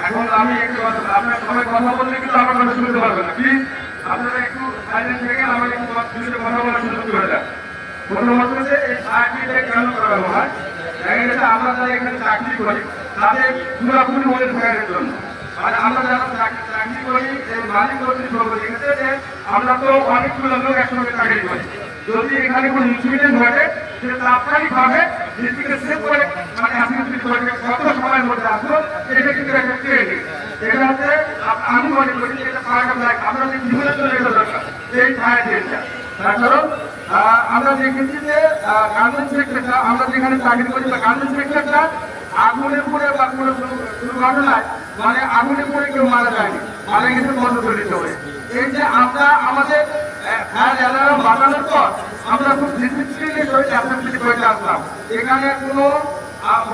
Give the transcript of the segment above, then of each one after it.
এখন আমি একটু কথা আপনার সবাই কথা বললে কিন্তু আমার কথা শুনতে পারবেন না, প্লিজ আপনারা একটু সাইলেন্ট থেকে আমাকে একটু কথা বলার সুযোগ করে দেন। প্রথমত হচ্ছে এই চাকরিটা কেন করা হয়, দেখা গেছে আমরা যারা এখানে চাকরি করি তাদের পুরোপুরি মনে থাকার জন্য, মানে আমরা যারা চাকরি করি এই মালিক কর্তৃপক্ষ দেখেছে যে আমরা তো অনেকগুলো লোক একসঙ্গে চাকরি করি, যদি এখানে কোনো ইনসিডেন্ট ঘটে সে তাৎক্ষণিকভাবে নিজেকে সেভ করে মানে অ্যাসিস্ট করে কত সময়ের মধ্যে আসলো, এটা কিন্তু একটা ট্রেনিং। এটা হচ্ছে আমি মনে করি এটা পার্ট অফ লাইফ, আমরা যে জীবনের জন্য এটা দরকার এই ফায়ার ট্রেনটা। তার কারণ আমরা দেখেছি যে গার্মেন্টস সেক্টরটা আমরা যেখানে চাকরি করি বা গার্মেন্টস সেক্টরটা আগুনে পড়ে বা কোনো দুর্ঘটনায় মানে আগুনে পড়ে কেউ মারা যায়নি, মারা গেছে বন্ধ করে দিতে হবে। এই যে আমরা আমাদের ফায়ার অ্যালার্ম বাজানোর পর আমরা খুব ডিসিপ্লিনের সহিত অ্যাসেম্বলি করে আসলাম, এখানে কোনো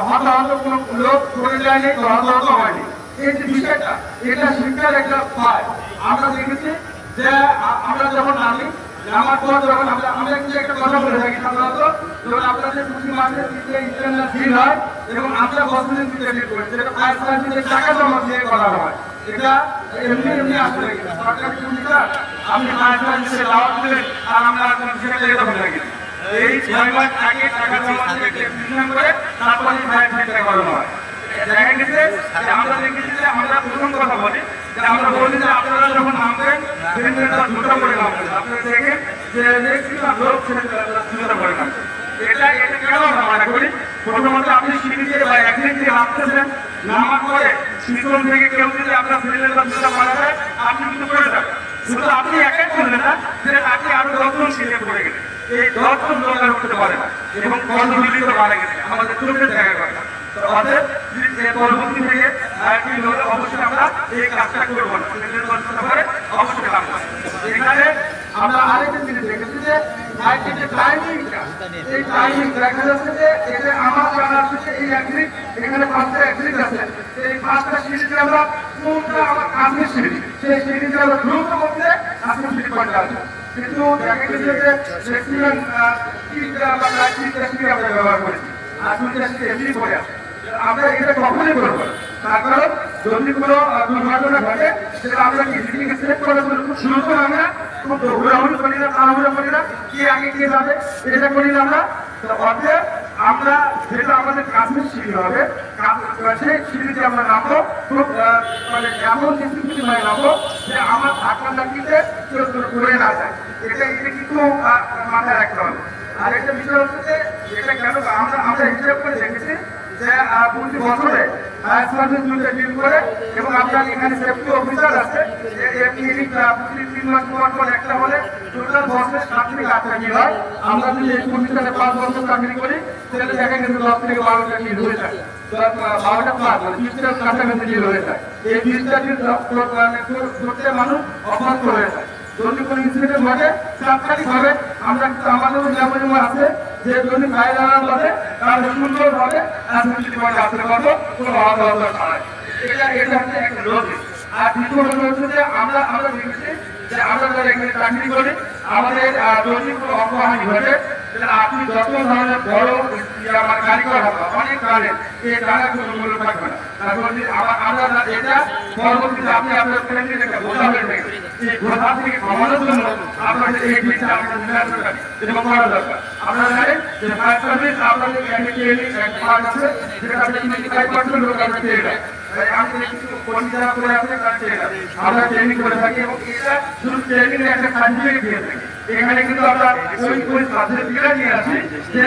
হতাহত কোনো লোক পড়ে যায়নি, হতাহত হয়নি। এই যে বিষয়টা এটা শিক্ষার একটা পায়। আমরা দেখেছি যে আমরা যখন নামার পর যখন আমরা কিন্তু একটা কথা বলে থাকি সাধারণত, যখন আপনাদের প্রতি মাসে ইন্টারনাল ফিল হয় এবং আমরা বছরের ভিতরে করি যেটা ফায়ার সার্ভিসের টাকা জমা দিয়ে করা হয়, এটা এমনি আসলে সরকারি সুবিধা আপনি ফায়ার সার্ভিসে লাভ দিলেন আর আমরা সেটা লেগে তখন থাকি এই 6 মাস আগে টাকা জমা দিয়ে ডিসিশন করে তারপরে ফায়ার সার্ভিসে করানো হয়। দেখা গেছে যে আমরা দেখেছি যে আমরা প্রথম কথা বলি যে আমরা বলি যে আপনারা যখন নামবেন জুতা করে নামবেন, আপনারা দেখেন যে লোক জুতা করে নামবেন। এটা কেন আমরা মনে করি, প্রথমত আপনি সিঁড়িতে বা একদিন দিয়ে নামতেছেন, নামার পরে পিছন থেকে কেউ যদি আপনার শরীরের জুতা পরা যায় আপনি কিন্তু পড়ে যাবেন, শুধু আপনি একাই করলেন না যে আপনি আরো 10 জন সিঁড়ে পড়ে গেলেন, এই 10 জন লোক আর উঠতে পারে না এবং কর্মবিলিত মারা গেছে আমাদের চোখের জায়গায় কথা। অতএব পরবর্তী থেকে অবশ্যই আমরা এই কাজটা করবো না, অবশ্যই কাজ করবো। এখানে আমরা আরেকটা জিনিস দেখেছি যে এই টাইমিং দেখা যাচ্ছে যে এটা আমার জানা আছে এই অ্যাগ্রিক এখানে 5টা অ্যাগ্রিক আছে, এই 5টা সিরিজে আমরা কোনটা আমার কাজের সিরিজ সেই সিরিজে আমরা দ্রুত করতে আজকে ফিট করতে আসবো, কিন্তু দেখা গেছে যে ম্যাক্সিমাম 3টা বা 4টা আমরা ব্যবহার করেছি আর 2টা এমনি করে আসে। আমরা এটা কখনই করবো না, তার কারণ যদি কোনো দুর্ঘটনা ঘটে সেটা আমরা নিজেকে সেভ করার জন্য খুব দ্রুত আমরা খুব ঘোরাঘুরি করি না, তাড়াহুড়ো করি না, কে আগে কে যাবে এটা করি না আমরা। অতএব আমরা যেটা আমাদের কাজের সিঁড়ি হবে সেই সিঁড়িতে আমরা নামবো খুব মানে এমন ডিসিপ্লিন মানে নামবো যে আমার ধাক্কা লাগিতে কেউ করে না যায়, এটা কিন্তু মাথায় রাখতে হবে। আর একটা বিষয় হচ্ছে যে এটা কেন আমরা হিসাব করে দেখেছি যে প্রতি বছরে ফায়ার সার্ভিস ডিল করে এবং আপনার এখানে সেফটি অফিসার আছে প্রতি 3 মাস পর একটা হলে টোটাল বছরে 7 থেকে 8টা ডিল হয়। আমরা যদি এই প্রতিষ্ঠানে 5 বছর চাকরি করি তাহলে দেখা গেছে 10 থেকে 12টা ডিল হয়ে যায়, 12টা প্লাস মানে 20টার কাছাকাছি ডিল হয়ে যায়। এই 20টা ডিল করতে মানুষ অভ্যস্ত হয়ে যায়, যদি কোনো ইনসিডেন্ট ঘটে তাৎক্ষণিকভাবে আমরা আমাদের নিরাপদ আছে যে যদি ফায়ার অ্যালার্ম বাজে তাহলে সুন্দরভাবে আসলে করবো কোনো হতাহত ছাড়াই। এটা হচ্ছে একটা লজিক। আর দ্বিতীয় হচ্ছে যে আমরা দেখেছি যে আমরা যারা এখানে চাকরি করি আমাদের যদি কোনো অপহানি ঘটে আপনি যত ধরনের বড় আমার কারিগর হবে অনেক কারেন্ট এই টাকা কোনো মূল্য থাকবে না, আমরা এটা পরবর্তীতে আপনি আপনার ফ্যামিলির একটা বোঝা হয়ে থাকে, এই বোঝা থেকে কমানোর জন্য আপনাদের এই জিনিসটা আমাদের নির্ধারণ এবং করা দরকার। আপনারা জানেন যে ফায়ার সার্ভিস আপনাদের একটা পার্ট আছে যেটা আপনি 25% লোক আমরা পেয়ে যায়, আমাদের কিছু পরিচালনা করে আছে আমরা ট্রেনিং করে থাকি এবং এটা শুধু ট্রেনিং এর একটা সার্টিফিকেট দিয়ে থাকি। এখানে কিন্তু আমরা ওই সার্টিফিকেট নিয়ে আসি যে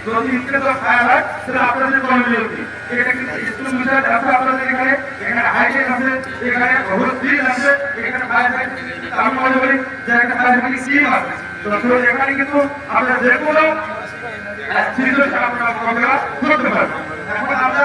যদি ইনস্ট্রাক্টর ফায়ার হয় তাহলে আপনাদের কমিউনিটি এটা কিন্তু স্কুল মিটার আছে আপনাদের এখানে হাইটেক আছে, এখানে হোস্টেল আছে, এখানে ফায়ার আমি মনে করি যে একটা ফায়ার স্কিম আছে, তো এখানে কিন্তু আমরা যে কোনো সিরিয়াস আমরা করতে পারবো। এখন আমরা